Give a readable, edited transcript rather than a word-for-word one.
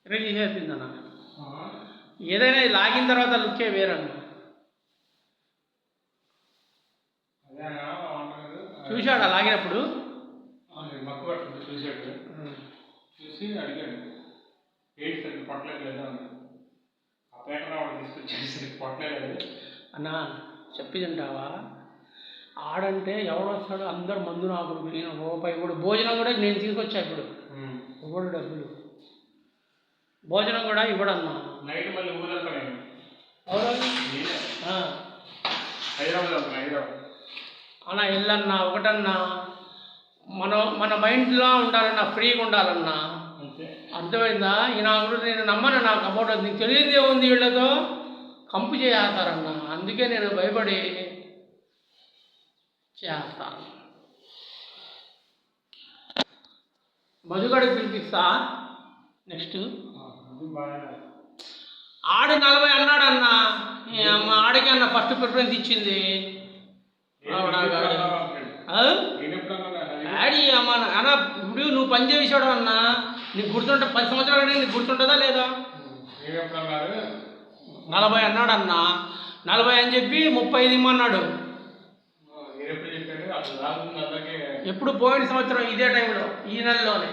Ready చేసిందన్న ఏదైనా లాగిన తర్వాత లుక్కే వేరన్న. చూశాడా లాగినప్పుడు? చూసి అడిగాడు ఏంటి సార్ పొట్టలేదు లేదా అన్నాడు. ఆ పేట రావడం తీసుకొచ్చేసి పొట్టలేదు అన్నా చెప్పి తింటావా? ఆడంటే ఎవడు వస్తాడు? అందరు మందు నాకుడు నేను రూపాయి కూడా భోజనం కూడా నేను తీసుకొచ్చా. ఇప్పుడు ఇవ్వడు డబ్బులు, భోజనం కూడా ఇవ్వడన్నా. నైట్ మళ్ళీ ఊరంతా అన్నా వెళ్ళన్నా ఒకటన్నా మన మైండ్లో ఉండాలన్నా, ఫ్రీగా ఉండాలన్నా. అర్థమైందా? ఈ నా గురించి నేను నమ్మను. నాకు అబౌట్ నీకు తెలియదే ఉంది, వీళ్ళతో కంపు చేస్తారన్నా. అందుకే నేను భయపడి చేస్తాను. మధుగడికి పిలిపిస్తా. నెక్స్ట్ ఆడు 40 అన్నాడన్నా. ఆడికి అన్న ఫస్ట్ ప్రిఫరెన్స్ ఇచ్చింది. డాడీ అమ్మ అన్న ఇప్పుడు నువ్వు పని చేసాడు అన్నా, నీకు గుర్తుంట 10 సంవత్సరాలు నీకు గుర్తుంటుందా లేదా? 40 అన్నాడన్నా. 40 అని చెప్పి 35 ఇమ్మన్నాడు. ఎప్పుడు పోయిన సంవత్సరం ఇదే టైంలో, ఈ నెలలోనే.